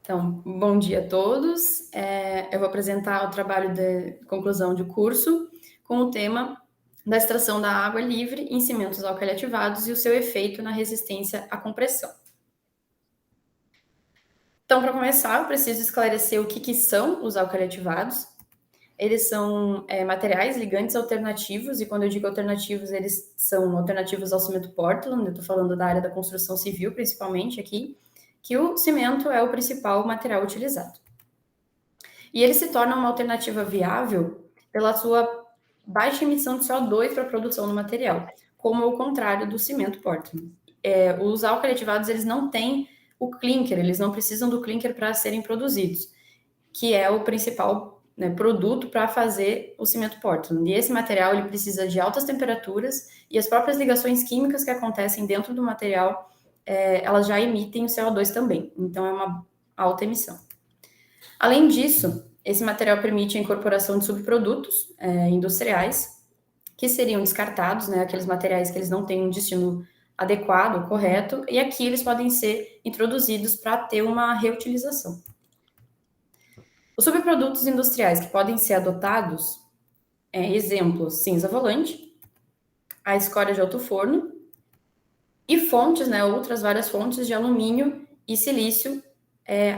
Então, bom dia a todos. Eu vou apresentar o trabalho de conclusão de curso com o tema da extração da água livre em cimentos alcali-ativados e o seu efeito na resistência à compressão. Então, para começar, eu preciso esclarecer o que são os alcali-ativados. Eles são materiais ligantes alternativos, e quando eu digo alternativos, eles são alternativos ao cimento Portland. Eu estou falando da área da construção civil, principalmente aqui, que o cimento é o principal material utilizado. E ele se torna uma alternativa viável pela sua baixa emissão de CO2 para a produção do material, como é o contrário do cimento Portland. Os alcali-ativados, eles não têm o clinker, eles não precisam do clinker para serem produzidos, que é o principal produto para fazer o cimento Portland. E esse material ele precisa de altas temperaturas e as próprias ligações químicas que acontecem dentro do material, elas já emitem o CO2 também. Então, é uma alta emissão. Além disso, esse material permite a incorporação de subprodutos industriais que seriam descartados, aqueles materiais que eles não têm um destino adequado, correto, e aqui eles podem ser introduzidos para ter uma reutilização. Os subprodutos industriais que podem ser adotados, exemplos, cinza volante, a escória de alto forno e fontes, outras várias fontes de alumínio e silício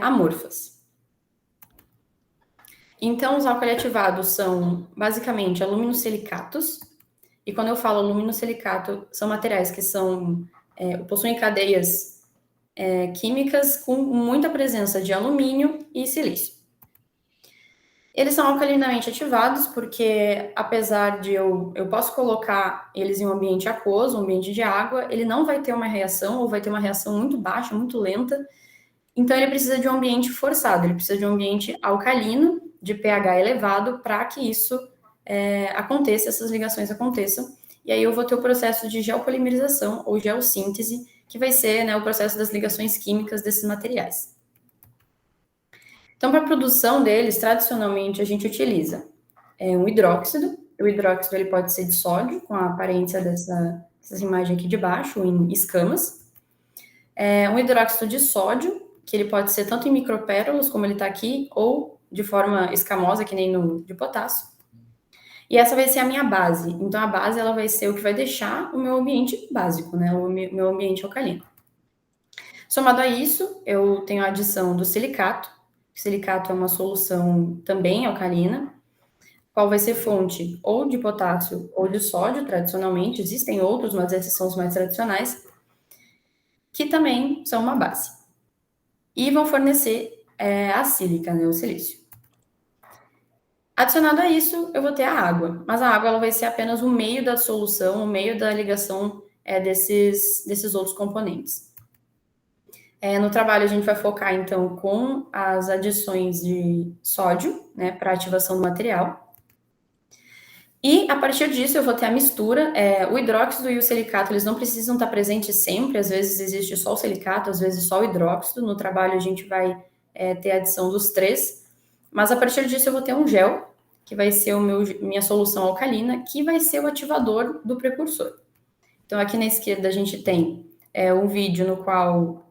amorfas. Então, os alcali-ativados são, basicamente, aluminosilicatos. E quando eu falo aluminosilicato, são materiais que possuem cadeias químicas com muita presença de alumínio e silício. Eles são alcalinamente ativados porque, apesar de eu posso colocar eles em um ambiente aquoso, um ambiente de água, ele não vai ter uma reação, ou vai ter uma reação muito baixa, muito lenta. Então, ele precisa de um ambiente forçado, ele precisa de um ambiente alcalino, de pH elevado, para que isso aconteça, essas ligações aconteçam. E aí eu vou ter o processo de geopolimerização ou geossíntese, que vai ser o processo das ligações químicas desses materiais. Então, para a produção deles, tradicionalmente, a gente utiliza um hidróxido. O hidróxido ele pode ser de sódio, com a aparência dessas imagens aqui de baixo, em escamas. Um hidróxido de sódio, que ele pode ser tanto em micropérolas, como ele está aqui, ou de forma escamosa, que nem no de potássio. E essa vai ser a minha base. Então, a base ela vai ser o que vai deixar o meu ambiente básico, o meu ambiente alcalino. Somado a isso, eu tenho a adição do silicato. O silicato é uma solução também alcalina, qual vai ser fonte ou de potássio ou de sódio, tradicionalmente. Existem outros, mas esses são os mais tradicionais, que também são uma base. E vão fornecer a sílica, o silício. Adicionado a isso, eu vou ter a água, mas a água ela vai ser apenas o meio da solução, o meio da ligação desses outros componentes. No trabalho, a gente vai focar, então, com as adições de sódio, para ativação do material. E, a partir disso, eu vou ter a mistura. O hidróxido e o silicato, eles não precisam estar presentes sempre. Às vezes, existe só o silicato, às vezes só o hidróxido. No trabalho, a gente vai ter a adição dos três. Mas, a partir disso, eu vou ter um gel, que vai ser minha solução alcalina, que vai ser o ativador do precursor. Então, aqui na esquerda, a gente tem um vídeo no qual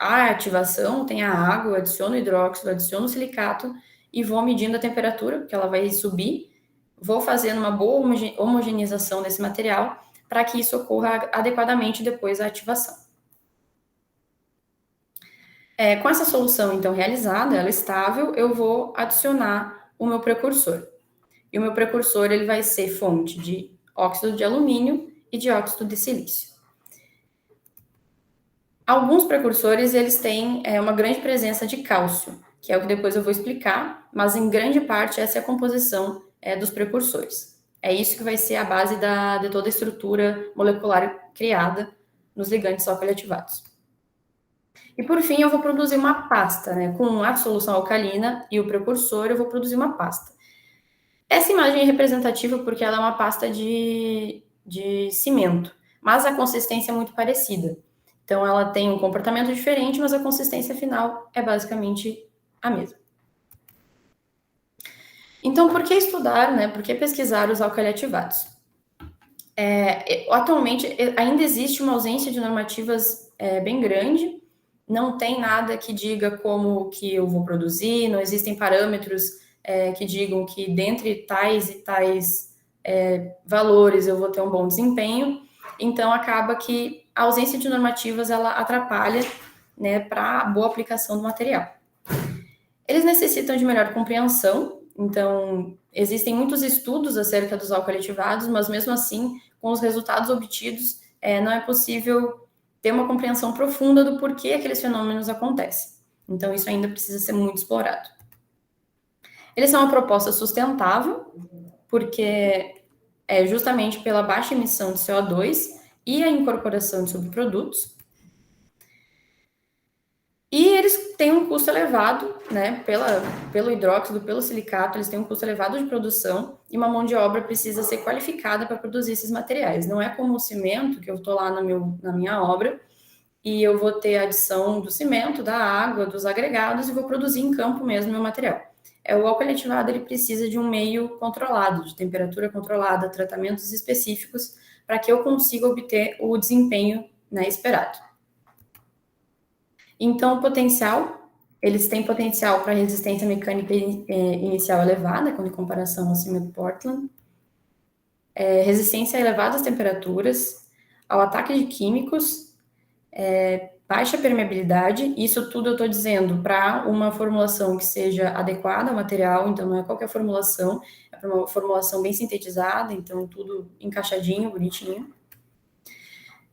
a ativação tem a água, eu adiciono o hidróxido, adiciono o silicato e vou medindo a temperatura, porque ela vai subir. Vou fazendo uma boa homogeneização desse material para que isso ocorra adequadamente depois da ativação. Com essa solução, então, realizada, ela estável, eu vou adicionar o meu precursor. E o meu precursor ele vai ser fonte de óxido de alumínio e de óxido de silício. Alguns precursores, eles têm uma grande presença de cálcio, que é o que depois eu vou explicar, mas em grande parte essa é a composição dos precursores. É isso que vai ser a base de toda a estrutura molecular criada nos ligantes alcali-ativados. E por fim, eu vou produzir uma pasta, com a solução alcalina e o precursor, eu vou produzir uma pasta. Essa imagem é representativa porque ela é uma pasta de cimento, mas a consistência é muito parecida. Então, ela tem um comportamento diferente, mas a consistência final é basicamente a mesma. Então, por que estudar, por que pesquisar os alcali-ativados? Atualmente, ainda existe uma ausência de normativas bem grande, não tem nada que diga como que eu vou produzir, não existem parâmetros que digam que dentre tais e tais valores eu vou ter um bom desempenho. Então, acaba que a ausência de normativas, ela atrapalha, né, para a boa aplicação do material. Eles necessitam de melhor compreensão, então, existem muitos estudos acerca dos alcooletivados, mas mesmo assim, com os resultados obtidos, não é possível ter uma compreensão profunda do porquê aqueles fenômenos acontecem. Então, isso ainda precisa ser muito explorado. Eles são uma proposta sustentável, porque é justamente pela baixa emissão de CO2 e a incorporação de subprodutos. E eles têm um custo elevado, né, pelo hidróxido, pelo silicato, eles têm um custo elevado de produção e uma mão de obra precisa ser qualificada para produzir esses materiais. Não é como o cimento, que eu estou lá na minha obra, e eu vou ter a adição do cimento, da água, dos agregados e vou produzir em campo mesmo meu material. O alcoolitivado, ele precisa de um meio controlado, de temperatura controlada, tratamentos específicos, para que eu consiga obter o desempenho, né, esperado. Então, o potencial, eles têm potencial para resistência mecânica inicial elevada, quando em comparação ao cimento Portland, resistência a elevadas temperaturas, ao ataque de químicos, baixa permeabilidade, isso tudo eu estou dizendo para uma formulação que seja adequada ao material, então não é qualquer formulação, é para uma formulação bem sintetizada, então tudo encaixadinho, bonitinho.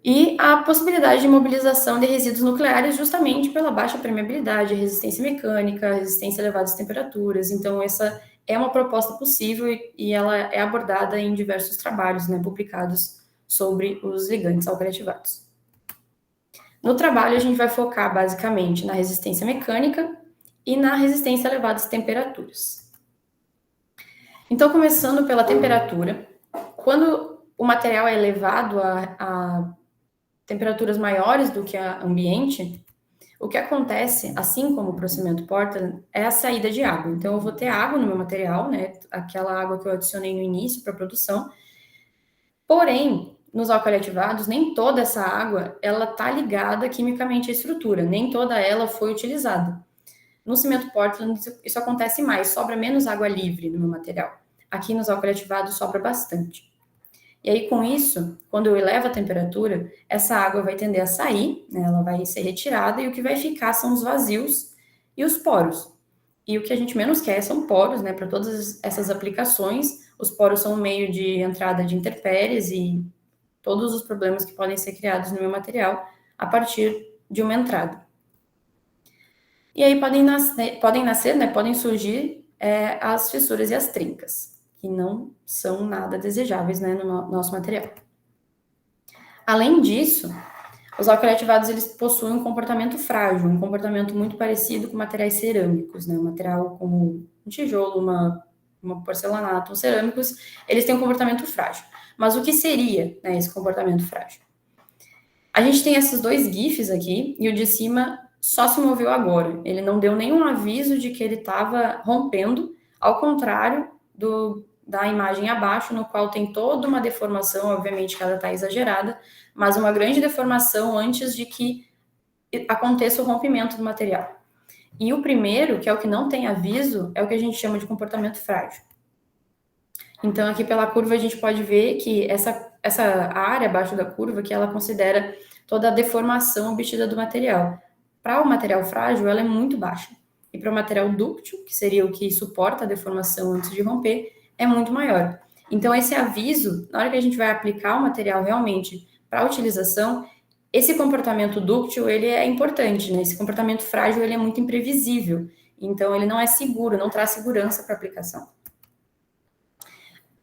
E a possibilidade de mobilização de resíduos nucleares justamente pela baixa permeabilidade, resistência mecânica, resistência a elevadas temperaturas. Então, essa é uma proposta possível e ela é abordada em diversos trabalhos, né, publicados sobre os ligantes alcoolitivados. No trabalho, a gente vai focar basicamente na resistência mecânica e na resistência a elevadas temperaturas. Então, começando pela temperatura, quando o material é elevado a temperaturas maiores do que a ambiente, o que acontece, assim como o procedimento Portland, é a saída de água. Então, eu vou ter água no meu material, né? Aquela água que eu adicionei no início para a produção. Porém, nos alcoolitivados, nem toda essa água, ela está ligada quimicamente à estrutura, nem toda ela foi utilizada. No cimento Portland, isso acontece mais, sobra menos água livre no meu material. Aqui nos alcoolitivados sobra bastante. E aí, com isso, quando eu elevo a temperatura, essa água vai tender a sair, né, ela vai ser retirada, e o que vai ficar são os vazios e os poros. E o que a gente menos quer são poros, né, para todas essas aplicações. Os poros são um meio de entrada de intempéries e todos os problemas que podem ser criados no meu material a partir de uma entrada. E aí podem surgir as fissuras e as trincas, que não são nada desejáveis, né, no nosso material. Além disso, os alcoolitivados, eles possuem um comportamento frágil, um comportamento muito parecido com materiais cerâmicos, né, um material como um tijolo, uma porcelanato, os cerâmicos, eles têm um comportamento frágil. Mas o que seria, né, esse comportamento frágil? A gente tem esses dois GIFs aqui, e o de cima só se moveu agora. Ele não deu nenhum aviso de que ele estava rompendo, ao contrário da imagem abaixo, no qual tem toda uma deformação, obviamente que ela está exagerada, mas uma grande deformação antes de que aconteça o rompimento do material. E o primeiro, que é o que não tem aviso, é o que a gente chama de comportamento frágil. Então, aqui pela curva, a gente pode ver que essa área abaixo da curva, que ela considera toda a deformação obtida do material. Para o material frágil, ela é muito baixa. E para o material dúctil, que seria o que suporta a deformação antes de romper, é muito maior. Então, esse aviso, na hora que a gente vai aplicar o material realmente para a utilização, esse comportamento dúctil, ele é importante, né? Esse comportamento frágil, ele é muito imprevisível. Então, ele não é seguro, não traz segurança para a aplicação.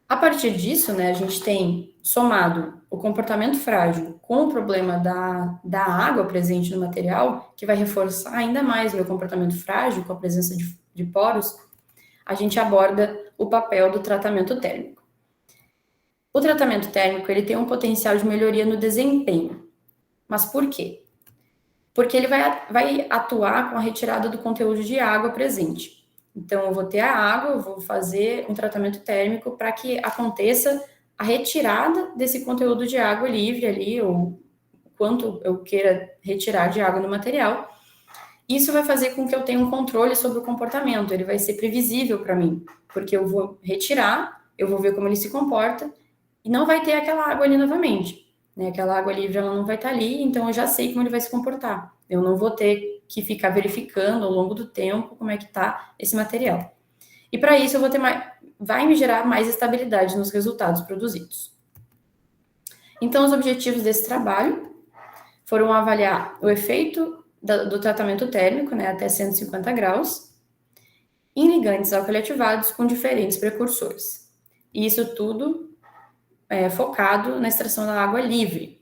A partir disso, né, a gente tem somado o comportamento frágil com o problema da água presente no material, que vai reforçar ainda mais o meu comportamento frágil com a presença de poros, a gente aborda o papel do tratamento térmico. O tratamento térmico, ele tem um potencial de melhoria no desempenho. Mas por quê? Porque ele vai atuar com a retirada do conteúdo de água presente. Então, eu vou ter a água, eu vou fazer um tratamento térmico para que aconteça a retirada desse conteúdo de água livre ali, ou quanto eu queira retirar de água no material, Isso vai fazer com que eu tenha um controle sobre o comportamento, ele vai ser previsível para mim, porque eu vou retirar, eu vou ver como ele se comporta, e não vai ter aquela água ali novamente, né? Aquela água livre, ela não vai estar ali, então eu já sei como ele vai se comportar. Eu não vou ter que ficar verificando ao longo do tempo como é que está esse material. E para isso eu vou ter vai me gerar mais estabilidade nos resultados produzidos. Então, os objetivos desse trabalho foram avaliar o efeito do tratamento térmico, né, até 150 graus, em ligantes alquilativados com diferentes precursores. E isso tudo focado na extração da água livre,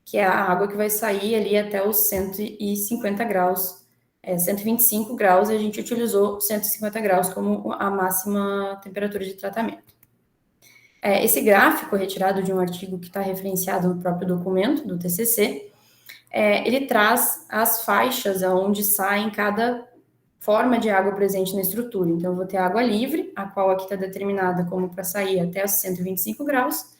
que é a água que vai sair ali até os 150 graus, 125 graus, e a gente utilizou 150 graus como a máxima temperatura de tratamento. Esse gráfico, retirado de um artigo que está referenciado no próprio documento do TCC, ele traz as faixas aonde sai cada forma de água presente na estrutura. Então, eu vou ter água livre, a qual aqui está determinada como para sair até os 125 graus,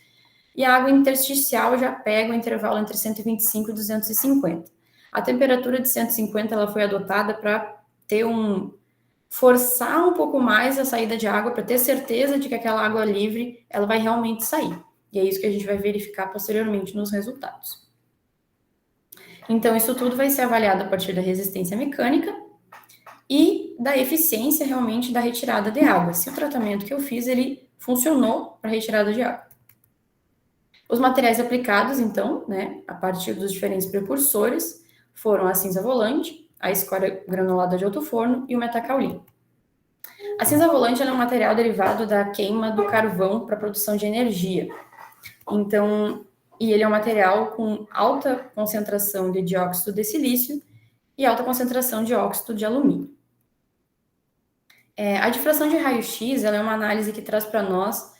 e a água intersticial já pega o intervalo entre 125 e 250. A temperatura de 150 ela foi adotada para ter forçar um pouco mais a saída de água, para ter certeza de que aquela água livre ela vai realmente sair. E é isso que a gente vai verificar posteriormente nos resultados. Então, isso tudo vai ser avaliado a partir da resistência mecânica e da eficiência realmente da retirada de água. Se o tratamento que eu fiz, ele funcionou para retirada de água. Os materiais aplicados, então, né, a partir dos diferentes precursores, foram a cinza volante, a escória granulada de alto forno e o metacaulin. A cinza volante é um material derivado da queima do carvão para produção de energia. Então, e ele é um material com alta concentração de dióxido de silício e alta concentração de óxido de alumínio. A difração de raio-x é uma análise que traz para nós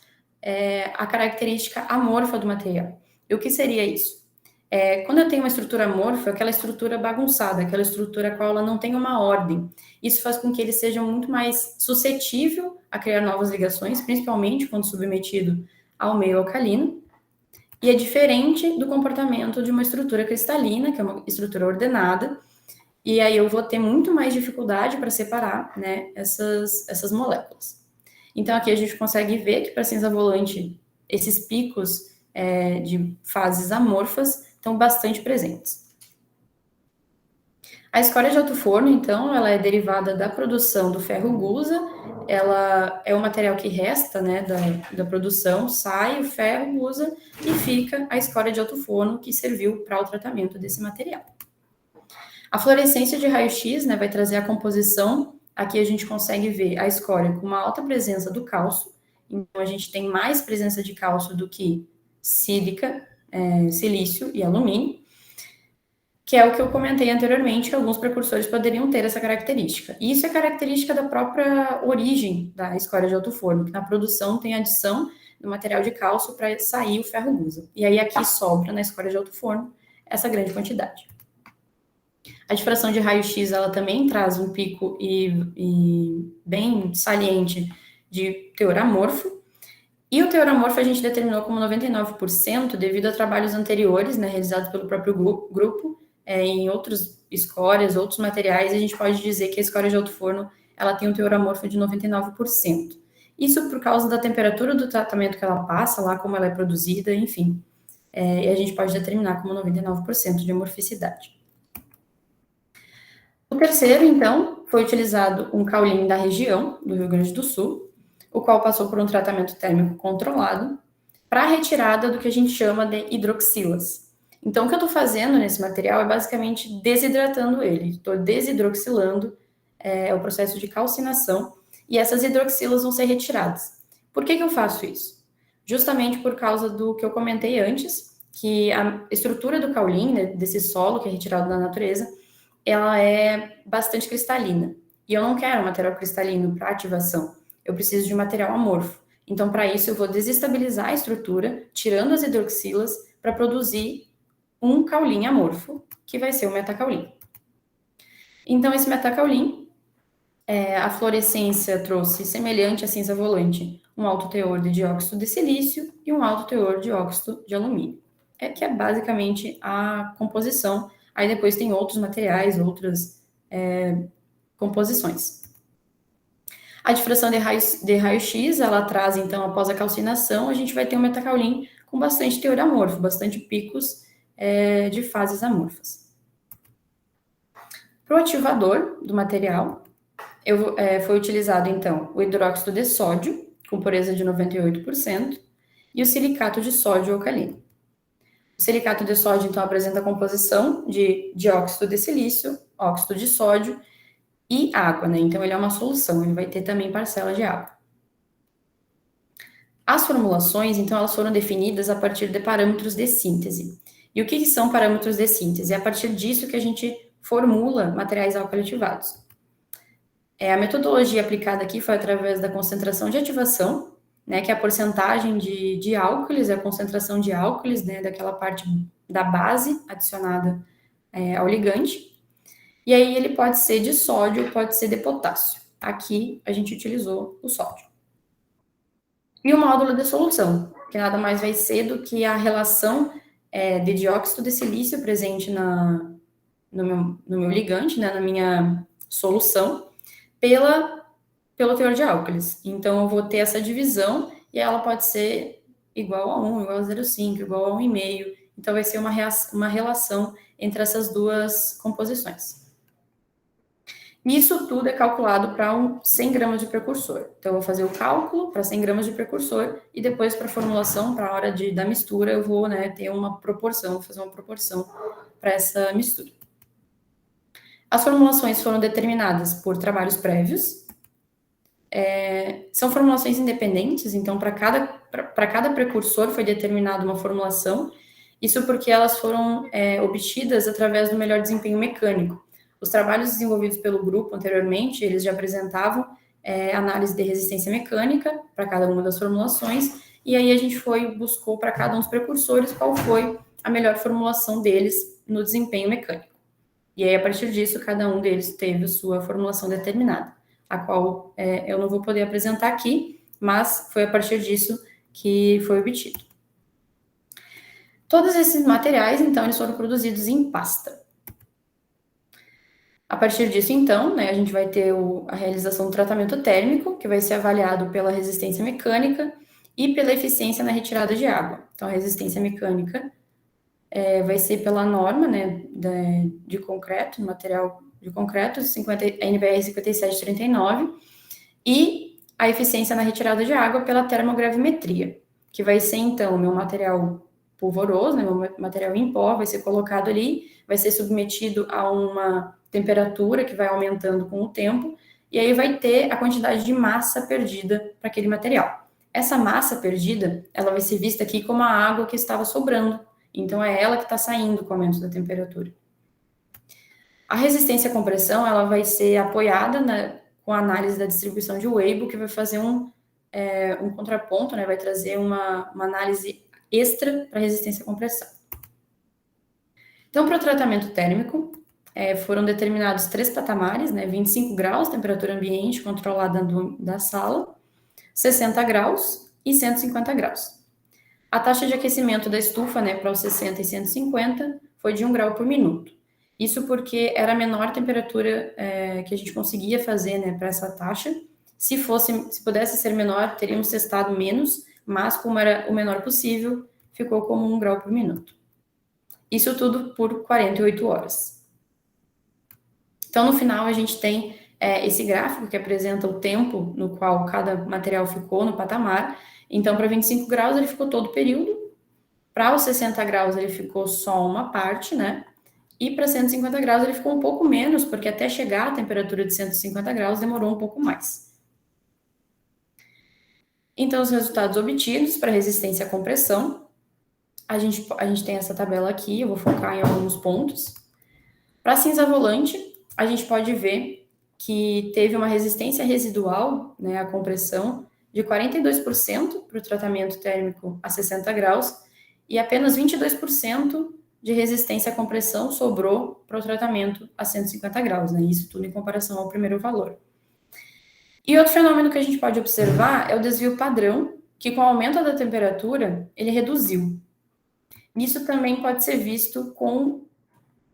a característica amorfa do material. E o que seria isso? Quando eu tenho uma estrutura amorfa, aquela estrutura bagunçada, aquela estrutura a qual ela não tem uma ordem. Isso faz com que ele seja muito mais suscetível a criar novas ligações, principalmente quando submetido ao meio alcalino. E é diferente do comportamento de uma estrutura cristalina, que é uma estrutura ordenada, e aí eu vou ter muito mais dificuldade para separar, né, essas moléculas. Então, aqui a gente consegue ver que para a cinza volante, esses picos de fases amorfas estão bastante presentes. A escória de alto forno, então, ela é derivada da produção do ferro gusa, ela é o material que resta, né, da produção, sai o ferro gusa e fica a escória de alto forno que serviu para o tratamento desse material. A fluorescência de raio-x, né, vai trazer a composição. Aqui a gente consegue ver a escória com uma alta presença do cálcio, então a gente tem mais presença de cálcio do que sílica, silício e alumínio, que é o que eu comentei anteriormente, que alguns precursores poderiam ter essa característica. E isso é característica da própria origem da escória de alto forno, que na produção tem adição do material de cálcio para sair o ferro gusa. E aí aqui sobra na escória de alto forno essa grande quantidade. A difração de raio-x, ela também traz um pico e bem saliente de teor amorfo. E o teor amorfo a gente determinou como 99% devido a trabalhos anteriores, né, realizados pelo próprio grupo, em outras escórias, outros materiais, a gente pode dizer que a escória de alto forno, ela tem um teor amorfo de 99%. Isso por causa da temperatura do tratamento que ela passa, lá como ela é produzida, enfim. E a gente pode determinar como 99% de amorficidade. O terceiro, então, foi utilizado um caulin da região do Rio Grande do Sul, o qual passou por um tratamento térmico controlado para a retirada do que a gente chama de hidroxilas. Então, o que eu estou fazendo nesse material é basicamente desidratando ele. Estou desidroxilando o processo de calcinação e essas hidroxilas vão ser retiradas. Por que eu faço isso? Justamente por causa do que eu comentei antes, que a estrutura do caulin, né, desse solo que é retirado da natureza, ela é bastante cristalina. E eu não quero material cristalino para ativação. Eu preciso de material amorfo. Então, para isso, eu vou desestabilizar a estrutura, tirando as hidroxilas, para produzir um caulin amorfo, que vai ser o metacaulin. Então, esse metacaulin, a fluorescência trouxe, semelhante à cinza volante, um alto teor de dióxido de silício e um alto teor de óxido de alumínio. Que é basicamente a composição. Aí depois tem outros materiais, outras composições. A difração de raio-x, ela traz, então, após a calcinação, a gente vai ter um metacaulim com bastante teor amorfo, bastante picos de fases amorfas. Para o ativador do material, foi utilizado, então, o hidróxido de sódio, com pureza de 98%, e o silicato de sódio alcalino. O silicato de sódio, então, apresenta a composição de dióxido de silício, óxido de sódio e água, né? Então, ele é uma solução, ele vai ter também parcela de água. As formulações, então, elas foram definidas a partir de parâmetros de síntese. E o que são parâmetros de síntese? É a partir disso que a gente formula materiais alcalitivados. A metodologia aplicada aqui foi através da concentração de ativação, né, que é a porcentagem de álcoolis, a concentração de álcoolis, né, daquela parte da base adicionada ao ligante. E aí ele pode ser de sódio, pode ser de potássio. Aqui a gente utilizou o sódio. E o módulo de solução, que nada mais vai ser do que a relação de dióxido de silício presente no meu ligante, né, na minha solução, pelo teor de álcoolis. Então, eu vou ter essa divisão e ela pode ser igual a 1, igual a 0,5, igual a 1,5. Então, vai ser uma relação entre essas duas composições. Isso tudo é calculado para 100 gramas de precursor. Então, eu vou fazer o cálculo para 100 gramas de precursor e depois para a formulação, para a hora da mistura, eu vou ter uma proporção, vou fazer uma proporção para essa mistura. As formulações foram determinadas por trabalhos prévios. São formulações independentes, então para cada precursor foi determinada uma formulação, isso porque elas foram obtidas através do melhor desempenho mecânico. Os trabalhos desenvolvidos pelo grupo anteriormente, eles já apresentavam análise de resistência mecânica para cada uma das formulações, e aí a gente buscou para cada um dos precursores qual foi a melhor formulação deles no desempenho mecânico. E aí, a partir disso, cada um deles teve sua formulação determinada, a qual eu não vou poder apresentar aqui, mas foi a partir disso que foi obtido. Todos esses materiais, então, eles foram produzidos em pasta. A partir disso, então, a gente vai ter a realização do tratamento térmico, que vai ser avaliado pela resistência mecânica e pela eficiência na retirada de água. Então, a resistência mecânica vai ser pela norma, de concreto, material de concreto, NBR 5739, e a eficiência na retirada de água pela termogravimetria, que vai ser, então, o meu material polvoroso, meu material em pó, vai ser colocado ali, vai ser submetido a uma temperatura que vai aumentando com o tempo, e aí vai ter a quantidade de massa perdida para aquele material. Essa massa perdida, ela vai ser vista aqui como a água que estava sobrando, então é ela que está saindo com o aumento da temperatura. A resistência à compressão, ela vai ser apoiada com a análise da distribuição de Weibull, que vai fazer um contraponto, vai trazer uma análise extra para resistência à compressão. Então, para o tratamento térmico, foram determinados 3 patamares, 25 graus, temperatura ambiente controlada da sala, 60 graus e 150 graus. A taxa de aquecimento da estufa, para os 60 e 150, foi de 1 grau por minuto. Isso porque era a menor temperatura que a gente conseguia fazer, para essa taxa. Se pudesse ser menor, teríamos testado menos, mas como era o menor possível, ficou como 1 grau por minuto. Isso tudo por 48 horas. Então, no final, a gente tem esse gráfico que apresenta o tempo no qual cada material ficou no patamar. Então, para 25 graus, ele ficou todo o período. Para os 60 graus, ele ficou só uma parte, E para 150 graus, ele ficou um pouco menos, porque até chegar à temperatura de 150 graus, demorou um pouco mais. Então, os resultados obtidos para resistência à compressão, a gente tem essa tabela aqui, eu vou focar em alguns pontos. Para cinza volante, a gente pode ver que teve uma resistência residual, à compressão, de 42% para o tratamento térmico a 60 graus e apenas 22% de resistência à compressão sobrou para o tratamento a 150 graus, Isso tudo em comparação ao primeiro valor. E outro fenômeno que a gente pode observar é o desvio padrão, que com o aumento da temperatura, ele reduziu. Isso também pode ser visto com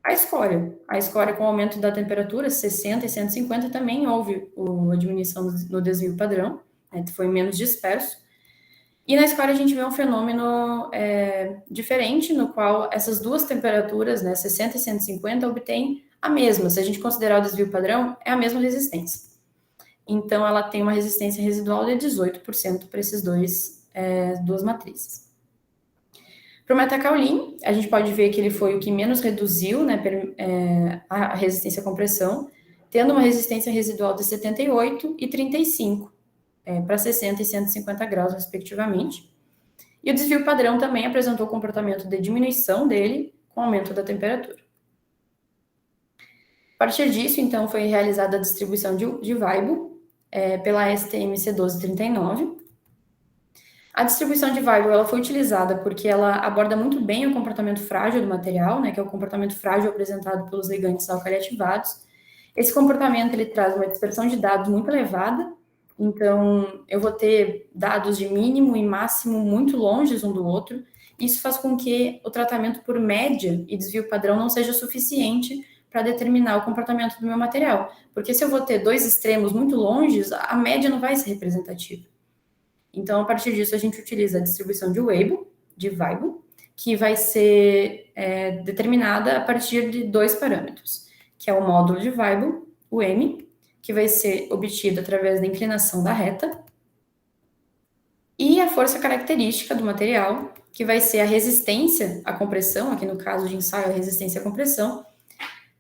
a escória. A escória, com o aumento da temperatura, 60 e 150, também houve a diminuição no desvio padrão, né, foi menos disperso. E na escória a gente vê um fenômeno diferente, no qual essas duas temperaturas, né, 60 e 150, obtêm a mesma. Se a gente considerar o desvio padrão, é a mesma resistência. Então, ela tem uma resistência residual de 18% para esses duas matrizes. Para o metacaolin, a gente pode ver que ele foi o que menos reduziu, né, a resistência à compressão, tendo uma resistência residual de 78 e 35, para 60 e 150 graus, respectivamente. E o desvio padrão também apresentou comportamento de diminuição dele com aumento da temperatura. A partir disso, então, foi realizada a distribuição de Weibull pela STM C1239. A distribuição de Weibull ela foi utilizada porque ela aborda muito bem o comportamento frágil do material, né, que é o comportamento frágil apresentado pelos ligantes alcali-ativados. Esse comportamento ele traz uma dispersão de dados muito elevada, então eu vou ter dados de mínimo e máximo muito longe um do outro. Isso faz com que o tratamento por média e desvio padrão não seja suficiente para determinar o comportamento do meu material, porque se eu vou ter dois extremos muito longes, a média não vai ser representativa. Então, a partir disso, a gente utiliza a distribuição de Weibull, que vai ser determinada a partir de dois parâmetros, que é o módulo de Weibull, o M, que vai ser obtido através da inclinação da reta, e a força característica do material, que vai ser a resistência à compressão, aqui no caso de ensaio, a resistência à compressão,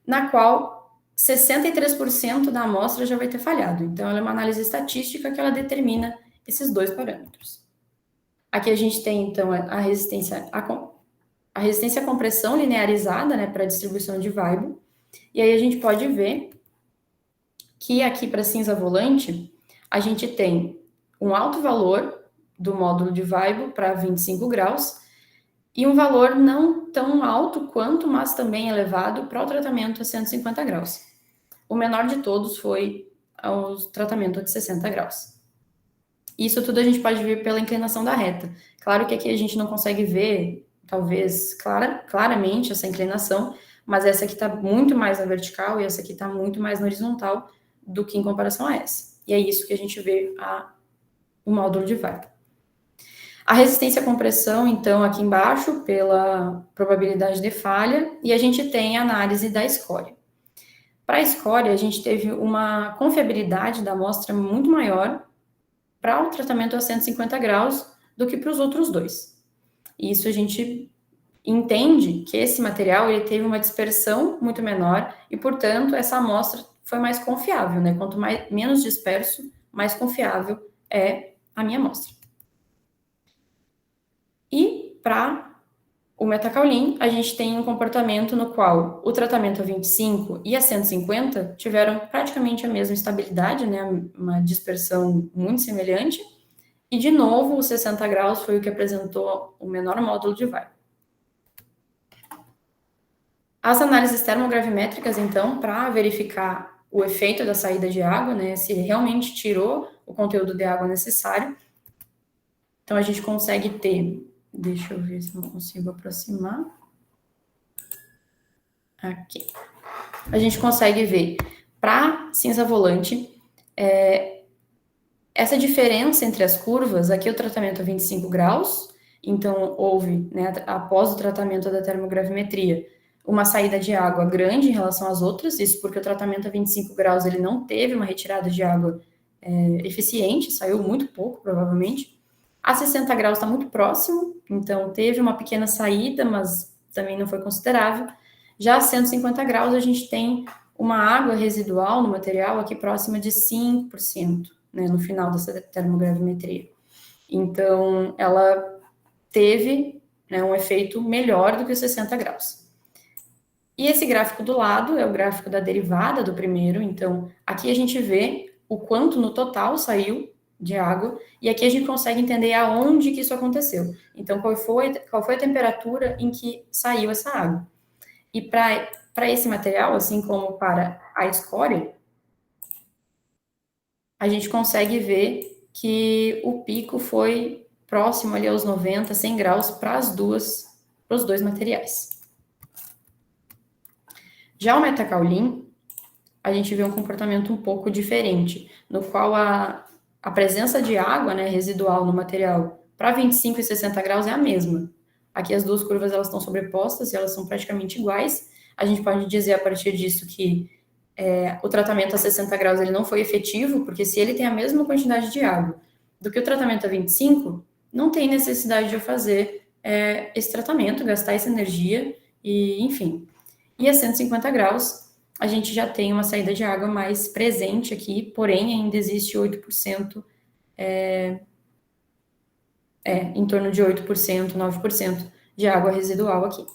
na qual 63% da amostra já vai ter falhado. Então, ela é uma análise estatística que ela determina esses dois parâmetros. Aqui a gente tem, então, a resistência à compressão linearizada, né, para a distribuição de Weibull, e aí a gente pode ver que aqui para cinza volante, a gente tem um alto valor do módulo de Weibull para 25 graus, e um valor não tão alto quanto, mas também elevado para o tratamento a 150 graus. O menor de todos foi o tratamento de 60 graus. Isso tudo a gente pode ver pela inclinação da reta. Claro que aqui a gente não consegue ver, talvez, claramente essa inclinação, mas essa aqui está muito mais na vertical e essa aqui está muito mais na horizontal do que em comparação a essa. E é isso que a gente vê o módulo de Weibull. A resistência à compressão, então, aqui embaixo, pela probabilidade de falha, e a gente tem a análise da escória. Para a escória, a gente teve uma confiabilidade da amostra muito maior para o tratamento a 150 graus do que para os outros dois. E isso a gente entende que esse material ele teve uma dispersão muito menor e, portanto, essa amostra foi mais confiável, né? Quanto menos disperso, mais confiável é a minha amostra. E para o metacaolin, a gente tem um comportamento no qual o tratamento a 25 e a 150 tiveram praticamente a mesma estabilidade, né? Uma dispersão muito semelhante. E, de novo, o 60 graus foi o que apresentou o menor módulo de Weibull. As análises termogravimétricas, então, para verificar o efeito da saída de água, né, se realmente tirou o conteúdo de água necessário. Então, a gente consegue ter... Deixa eu ver se eu consigo aproximar. Aqui. A gente consegue ver, para cinza volante, essa diferença entre as curvas, aqui o tratamento a 25 graus, então houve, né, após o tratamento da termogravimetria, uma saída de água grande em relação às outras, isso porque o tratamento a 25 graus ele não teve uma retirada de água eficiente, saiu muito pouco, provavelmente. A 60 graus está muito próximo, então teve uma pequena saída, mas também não foi considerável. Já a 150 graus, a gente tem uma água residual no material aqui próxima de 5%, né, no final dessa termogravimetria. Então, ela teve, né, um efeito melhor do que os 60 graus. E esse gráfico do lado é o gráfico da derivada do primeiro, então aqui a gente vê o quanto no total saiu de água, e aqui a gente consegue entender aonde que isso aconteceu. Então, qual foi a temperatura em que saiu essa água. E para esse material, assim como para a escória, a gente consegue ver que o pico foi próximo ali aos 90, 100 graus para os dois materiais. Já o metacaulin, a gente vê um comportamento um pouco diferente, no qual a presença de água, né, residual no material para 25 e 60 graus é a mesma. Aqui as duas curvas elas estão sobrepostas e elas são praticamente iguais. A gente pode dizer a partir disso que o tratamento a 60 graus ele não foi efetivo, porque se ele tem a mesma quantidade de água do que o tratamento a 25, não tem necessidade de eu fazer esse tratamento, gastar essa energia, e enfim. E a 150 graus, a gente já tem uma saída de água mais presente aqui, porém ainda existe 8%, em torno de 8%, 9% de água residual aqui.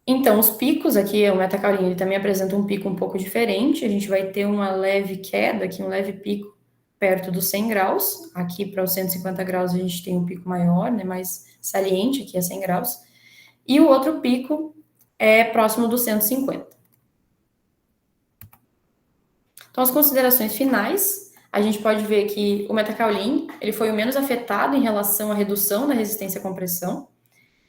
Então, os picos aqui, o metacaulin, ele também apresenta um pico um pouco diferente, a gente vai ter uma leve queda aqui, um leve pico perto dos 100 graus, aqui para os 150 graus a gente tem um pico maior, né, mais saliente, aqui é 100 graus, e o outro pico é próximo dos 150. Então, as considerações finais, a gente pode ver que o metacaulin, ele foi o menos afetado em relação à redução da resistência à compressão,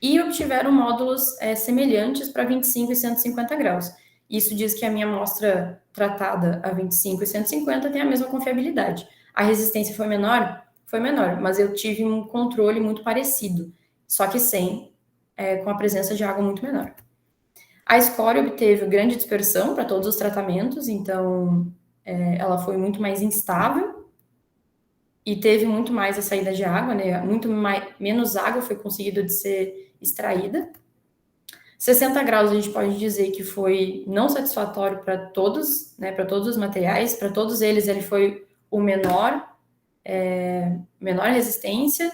e obtiveram módulos semelhantes para 25 e 150 graus. Isso diz que a minha amostra tratada a 25 e 150 tem a mesma confiabilidade. A resistência foi menor? Foi menor, mas eu tive um controle muito parecido, só que com a presença de água muito menor. A score obteve grande dispersão para todos os tratamentos, então ela foi muito mais instável e teve muito mais a saída de água, né? Menos água foi conseguido de ser extraída. 60 graus a gente pode dizer que foi não satisfatório para todos, né? Para todos os materiais, para todos eles ele foi o menor resistência,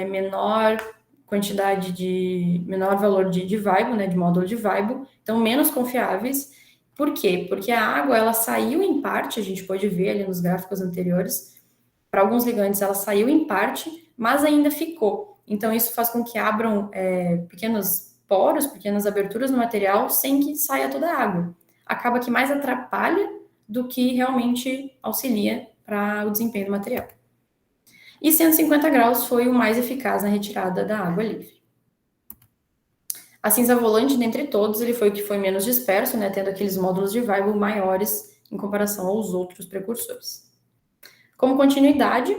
menor quantidade menor valor de Weibull, né? De módulo de Weibull, então menos confiáveis. Por quê? Porque a água ela saiu em parte, a gente pode ver ali nos gráficos anteriores. Para alguns ligantes, ela saiu em parte, mas ainda ficou. Então, isso faz com que abram pequenos poros, pequenas aberturas no material, sem que saia toda a água. Acaba que mais atrapalha do que realmente auxilia para o desempenho do material. E 150 graus foi o mais eficaz na retirada da água livre. A cinza volante, dentre todos, ele foi o que foi menos disperso, né, tendo aqueles módulos de Weibull maiores em comparação aos outros precursores. Como continuidade,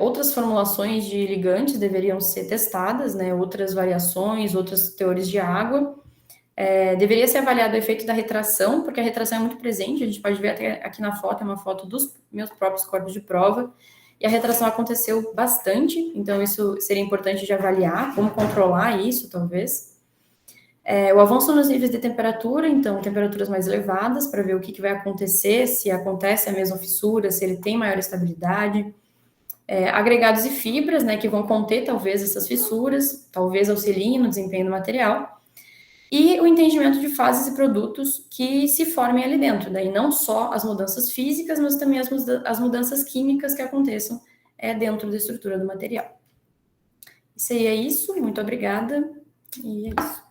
outras formulações de ligantes deveriam ser testadas, né, outras variações, outros teores de água. Deveria ser avaliado o efeito da retração, porque a retração é muito presente, a gente pode ver até aqui na foto, é uma foto dos meus próprios corpos de prova, e a retração aconteceu bastante, então isso seria importante de avaliar, como controlar isso, talvez. O avanço nos níveis de temperatura, então, temperaturas mais elevadas, para ver o que vai acontecer, se acontece a mesma fissura, se ele tem maior estabilidade. Agregados e fibras, né, que vão conter, talvez, essas fissuras, talvez auxiliem no desempenho do material. E o entendimento de fases e produtos que se formem ali dentro, daí não só as mudanças físicas, mas também as mudanças químicas que aconteçam dentro da estrutura do material. Seria isso, muito obrigada, e é isso.